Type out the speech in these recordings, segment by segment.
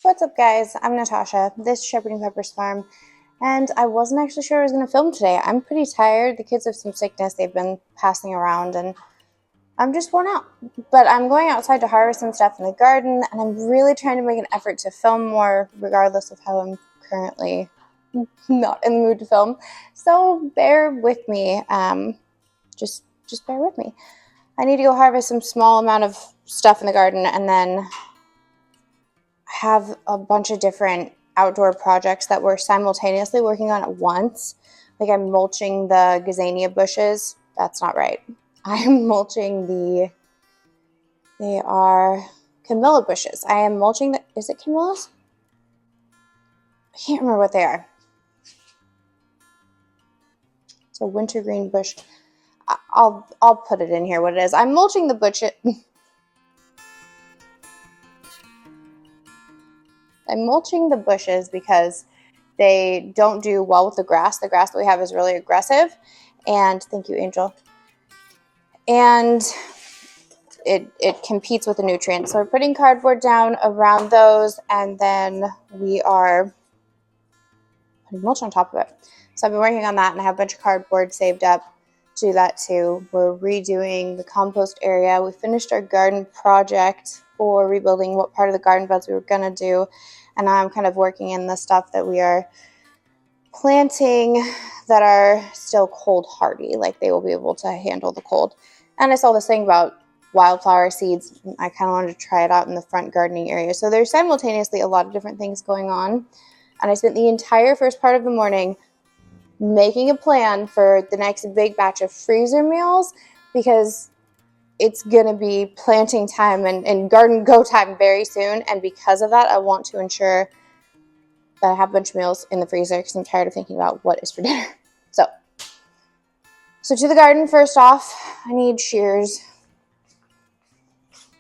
What's up, guys? I'm Natasha. This is Shepherding Pepper's Farm, and I wasn't actually sure I was going to film today. I'm pretty tired. The kids have some sickness they've been passing around, and I'm just worn out. But I'm going outside to harvest some stuff in the garden, and I'm really trying to make an effort to film more, regardless of how I'm currently not in the mood to film. So bear with me. Just bear with me. I need to go harvest some small amount of stuff in the garden, and then have a bunch of different outdoor projects that we're simultaneously working on at once. Like I'm mulching the gazania bushes. That's not right. I'm mulching they are camellia bushes. I am mulching is it camellias? I can't remember what they are. It's a wintergreen bush. I'll put it in here what it is. I'm mulching the bushes. I'm mulching the bushes because they don't do well with the grass. The grass that we have is really aggressive. And thank you, Angel. And it competes with the nutrients. So we're putting cardboard down around those, and then we are putting mulch on top of it. So I've been working on that, and I have a bunch of cardboard saved up to do that too. We're redoing the compost area. We finished our garden project for rebuilding what part of the garden beds we were going to do, and now I'm kind of working in the stuff that we are planting that are still cold hardy, like they will be able to handle the cold. And I saw this thing about wildflower seeds. I kind of wanted to try it out in the front gardening area. So there's simultaneously a lot of different things going on. And I spent the entire first part of the morning making a plan for the next big batch of freezer meals, because it's going to be planting time and garden go time very soon. And because of that, I want to ensure that I have a bunch of meals in the freezer because I'm tired of thinking about what is for dinner. So to the garden, first off, I need shears.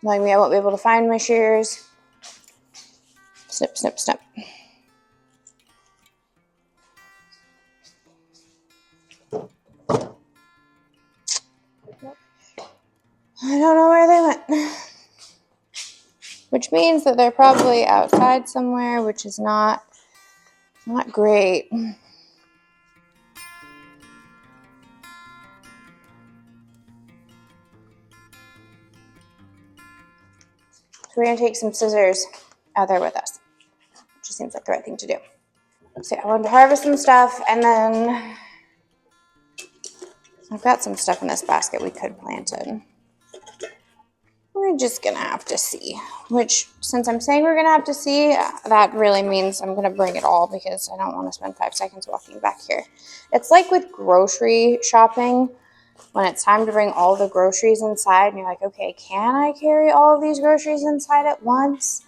Knowing me, I won't be able to find my shears. Snip, snip, snip. I don't know where they went. Which means that they're probably outside somewhere, which is not great. So we're going to take some scissors out there with us. Which just seems like the right thing to do. So I wanted to harvest some stuff, and then I've got some stuff in this basket we could plant in. We're just going to have to see. Which, since I'm saying we're going to have to see, that really means I'm going to bring it all, because I don't want to spend 5 seconds walking back here. It's like with grocery shopping. When it's time to bring all the groceries inside, and you're like, okay, can I carry all of these groceries inside at once?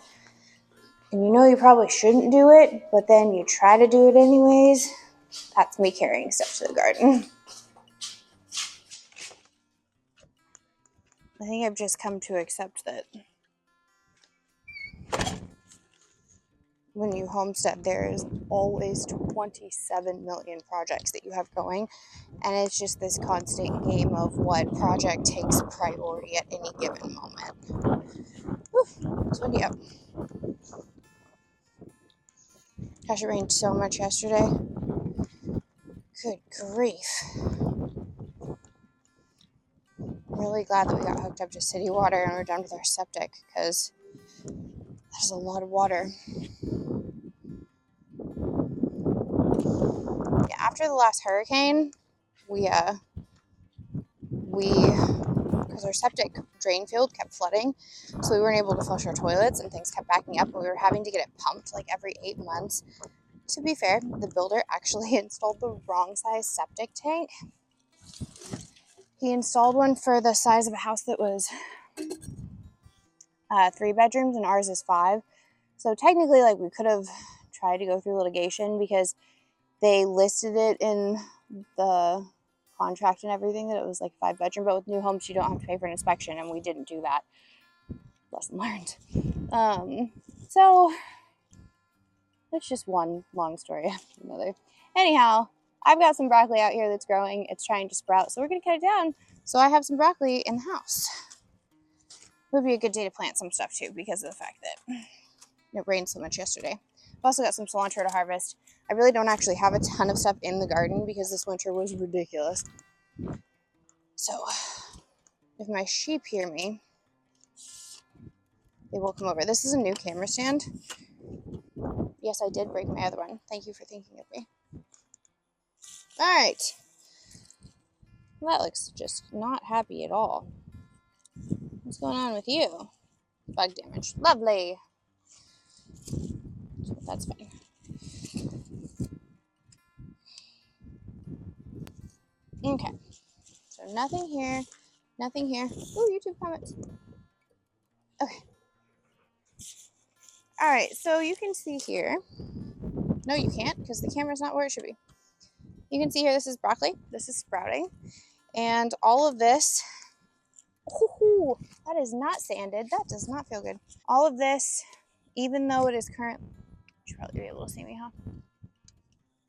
And you know you probably shouldn't do it, but then you try to do it anyways. That's me carrying stuff to the garden. I think I've just come to accept that when you homestead, there is always 27 million projects that you have going, and it's just this constant game of what project takes priority at any given moment. Whew, it's windy out. Gosh, it rained so much yesterday. Good grief. I'm really glad that we got hooked up to city water and we're done with our septic, because there's a lot of water. Yeah, after the last hurricane, because our septic drain field kept flooding, so we weren't able to flush our toilets and things kept backing up, and we were having to get it pumped like every 8 months. To be fair, the builder actually installed the wrong size septic tank. He installed one for the size of a house that was 3 bedrooms, and ours is 5. So technically, like, we could have tried to go through litigation, because they listed it in the contract and everything that it was like 5 bedroom, but with new homes you don't have to pay for an inspection, and we didn't do that. Lesson learned. So that's just one long story after another. Anyhow, I've got some broccoli out here that's growing. It's trying to sprout, so we're going to cut it down so I have some broccoli in the house. It would be a good day to plant some stuff too, because of the fact that It rained so much yesterday. I've also got some cilantro to harvest. I really don't actually have a ton of stuff in the garden because this winter was ridiculous. So if my sheep hear me, they will come over. This is a new camera stand. Yes, I did break my other one. Thank you for thinking of me. All right. Well, that looks just not happy at all. What's going on with you? Bug damage. Lovely. That's fine. Okay. So nothing here. Nothing here. Ooh, YouTube comments. Okay. All right. So you can see here. No, you can't because the camera's not where it should be. You can see here, this is broccoli. This is sprouting. And all of this, ooh, that is not sanded. That does not feel good. All of this, even though it is current, you should probably be able to see me, huh?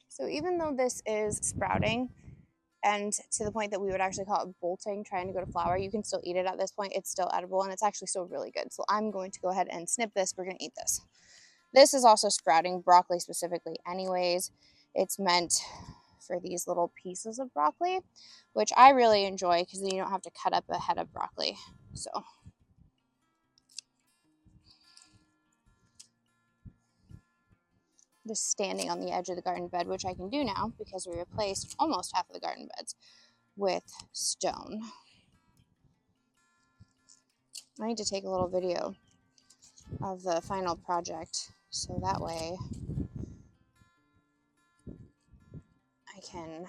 So even though this is sprouting, and to the point that we would actually call it bolting, trying to go to flower, you can still eat it at this point. It's still edible, and it's actually still really good. So I'm going to go ahead and snip this. We're going to eat this. This is also sprouting, broccoli specifically anyways. It's meant for these little pieces of broccoli, which I really enjoy because then you don't have to cut up a head of broccoli. So just standing on the edge of the garden bed, which I can do now because we replaced almost half of the garden beds with stone. I need to take a little video of the final project so that way I can,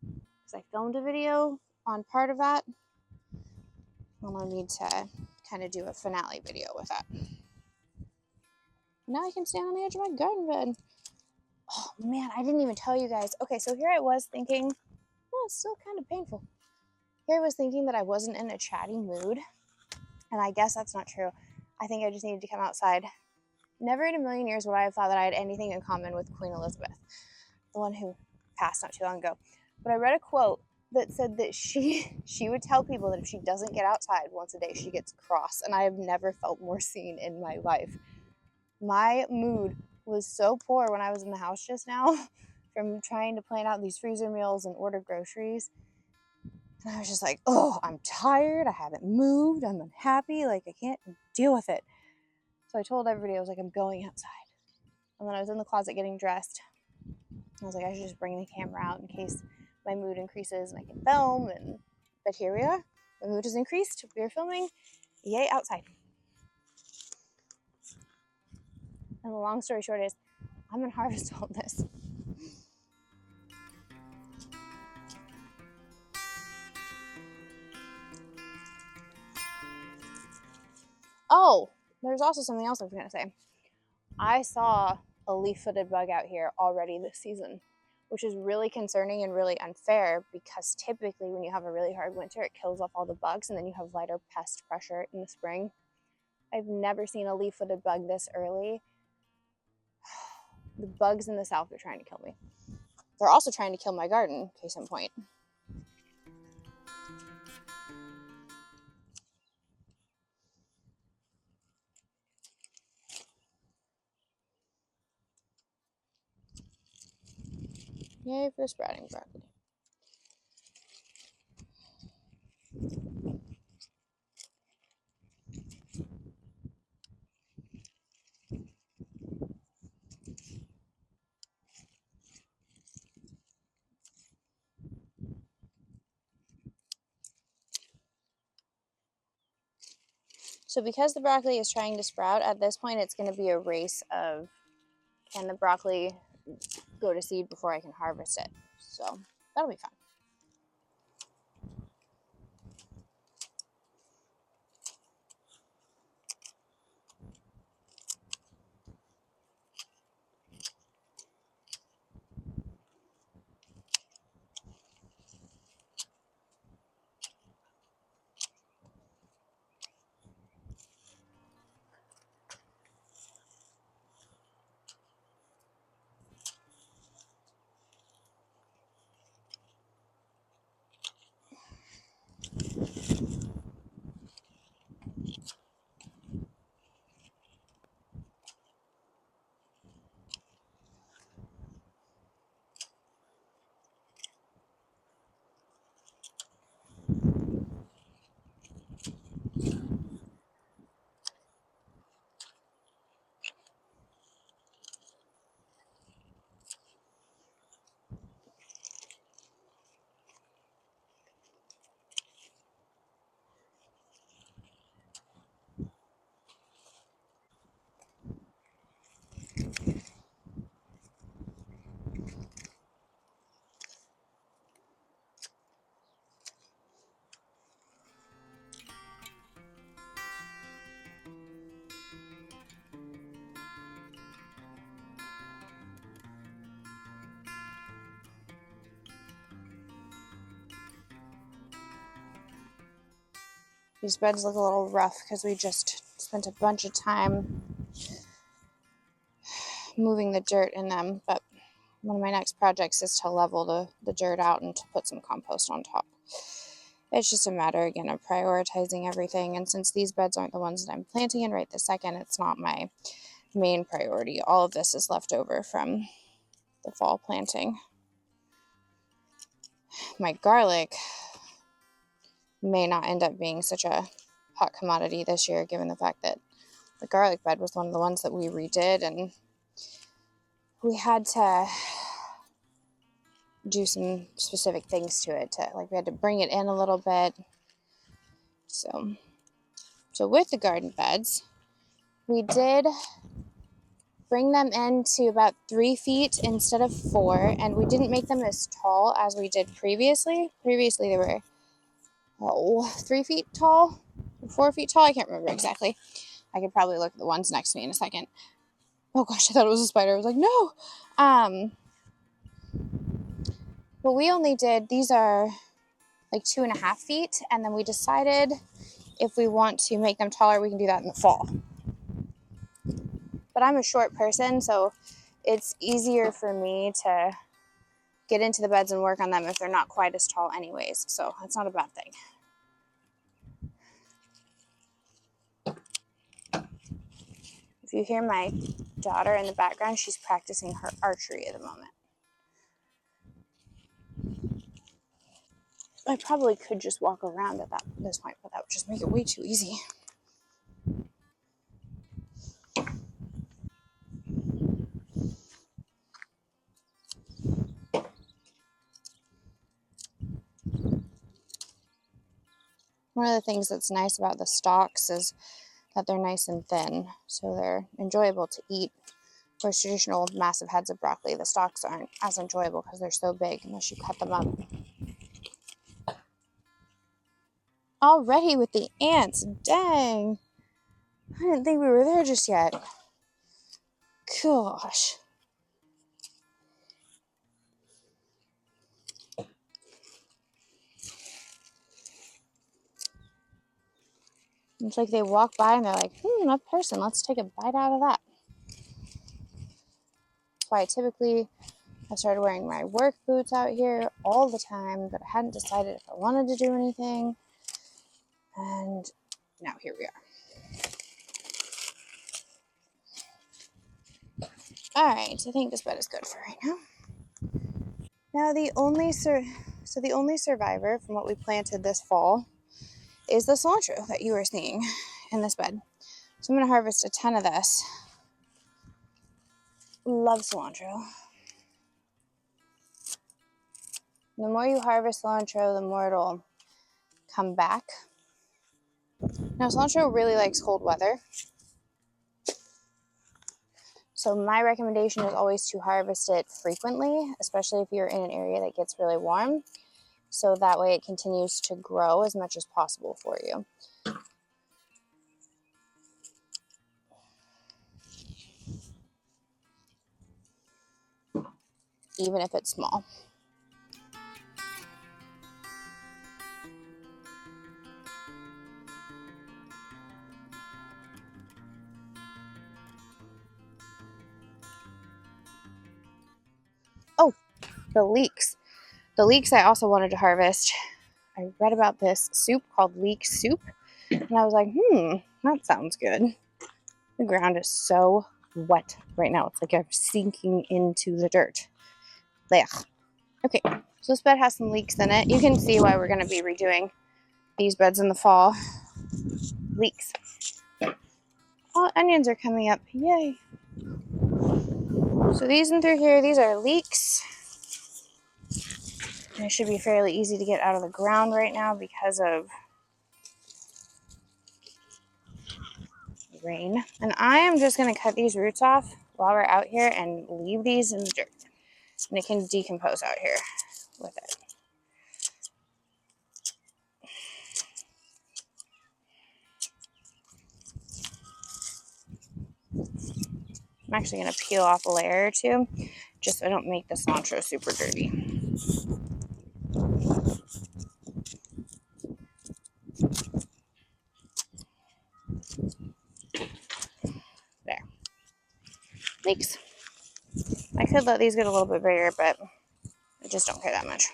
because I filmed a video on part of that, I'm going to need to kind of do a finale video with that. Now I can stand on the edge of my garden bed. Oh man, I didn't even tell you guys. Okay, so here I was thinking, oh, it's still kind of painful. Here I was thinking that I wasn't in a chatty mood, and I guess that's not true. I think I just needed to come outside. Never in a million years would I have thought that I had anything in common with Queen Elizabeth, the one who passed not too long ago. But I read a quote that said that she would tell people that if she doesn't get outside once a day, she gets cross, and I have never felt more seen in my life. My mood was so poor when I was in the house just now from trying to plan out these freezer meals and order groceries. And I was just like, oh, I'm tired. I haven't moved. I'm unhappy. Like, I can't deal with it. So I told everybody, I was like, I'm going outside. And then I was in the closet getting dressed. I was like, I should just bring the camera out in case my mood increases and I can film. But here we are. My mood has increased. We are filming. Yay, outside. And the long story short is, I'm going to harvest all this. Oh, there's also something else I was going to say. I saw a leaf-footed bug out here already this season, which is really concerning and really unfair because typically when you have a really hard winter, it kills off all the bugs and then you have lighter pest pressure in the spring. I've never seen a leaf-footed bug this early. The bugs in the south are trying to kill me. They're also trying to kill my garden, case in point. Yay for sprouting broccoli. So because the broccoli is trying to sprout, at this point it's going to be a race of can the broccoli go to seed before I can harvest it. So that'll be fun. These beds look a little rough because we just spent a bunch of time moving the dirt in them, but one of my next projects is to level the dirt out and to put some compost on top. It's just a matter, again, of prioritizing everything, and since these beds aren't the ones that I'm planting in right this second, it's not my main priority. All of this is left over from the fall planting. My garlic may not end up being such a hot commodity this year, given the fact that the garlic bed was one of the ones that we redid, and we had to do some specific things to it. We had to bring it in a little bit. So with the garden beds, we did bring them into about 3 feet instead of 4, and we didn't make them as tall as we did previously. Previously, they were 3 feet tall, 4 feet tall. I can't remember exactly. I could probably look at the ones next to me in a second. Oh gosh, I thought it was a spider. I was like, no. But we only did, these are like 2.5 feet, and then we decided if we want to make them taller, we can do that in the fall. But I'm a short person, so it's easier for me to get into the beds and work on them if they're not quite as tall anyways. So that's not a bad thing. If you hear my daughter in the background, she's practicing her archery at the moment. I probably could just walk around at this point, but that would just make it way too easy. One of the things that's nice about the stalks is that they're nice and thin, so they're enjoyable to eat. Whereas traditional massive heads of broccoli, the stalks aren't as enjoyable because they're so big unless you cut them up. Already with the ants, dang! I didn't think we were there just yet. Gosh. It's like they walk by and they're like, a person, let's take a bite out of that. That's why I started wearing my work boots out here all the time, but I hadn't decided if I wanted to do anything. And now here we are. All right, I think this bed is good for right now. Now the only survivor from what we planted this fall is the cilantro that you are seeing in this bed. So I'm going to harvest a ton of this. Love cilantro. The more you harvest cilantro, the more it'll come back. Now, cilantro really likes cold weather. So my recommendation is always to harvest it frequently, especially if you're in an area that gets really warm. So that way it continues to grow as much as possible for you. Even if it's small. Oh, the leeks. The leeks I also wanted to harvest. I read about this soup called leek soup, and I was like, that sounds good. The ground is so wet right now. It's like I'm sinking into the dirt. Blech. Okay, so this bed has some leeks in it. You can see why we're going to be redoing these beds in the fall. Leeks. Oh, onions are coming up. Yay. So these in through here, these are leeks. And it should be fairly easy to get out of the ground right now because of rain. And I am just going to cut these roots off while we're out here and leave these in the dirt. And it can decompose out here with it. I'm actually going to peel off a layer or two just so I don't make the cilantro super dirty. leeks. I could let these get a little bit bigger, but I just don't care that much.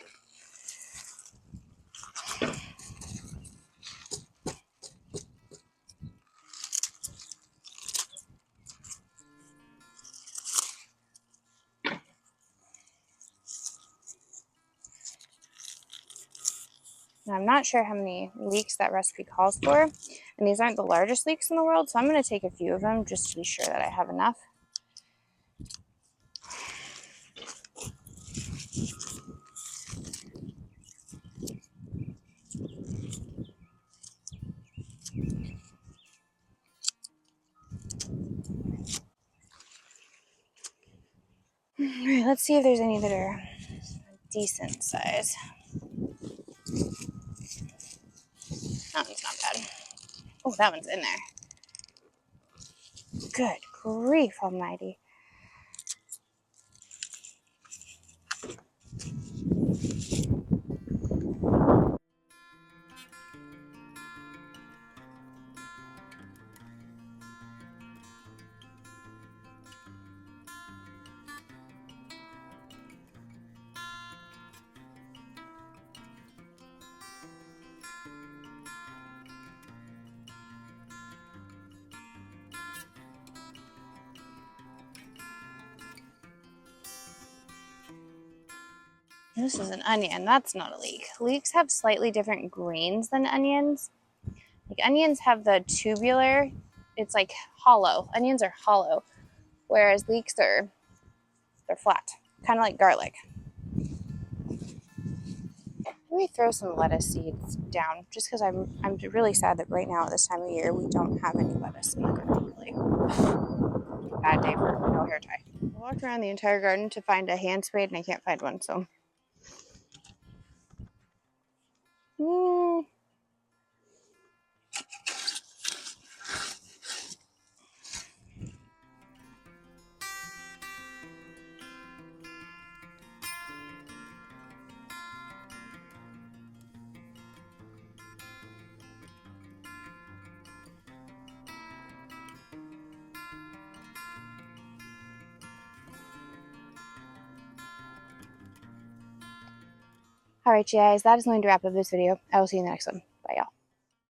Now, I'm not sure how many leeks that recipe calls for, and these aren't the largest leeks in the world, so I'm going to take a few of them just to be sure that I have enough. All right, let's see if there's any that are decent size. That one's not bad. Oh, that one's in there. Good grief almighty. This is an onion. That's not a leek. Leeks have slightly different greens than onions. Like onions have the tubular, it's like hollow. Onions are hollow, whereas leeks they're flat, kind of like garlic. Let me throw some lettuce seeds down, just because I'm really sad that right now at this time of year we don't have any lettuce in the garden. Really bad day for no hair tie. I walked around the entire garden to find a hand spade and I can't find one, so. Alright, you guys, that is going to wrap up this video. I will see you in the next one.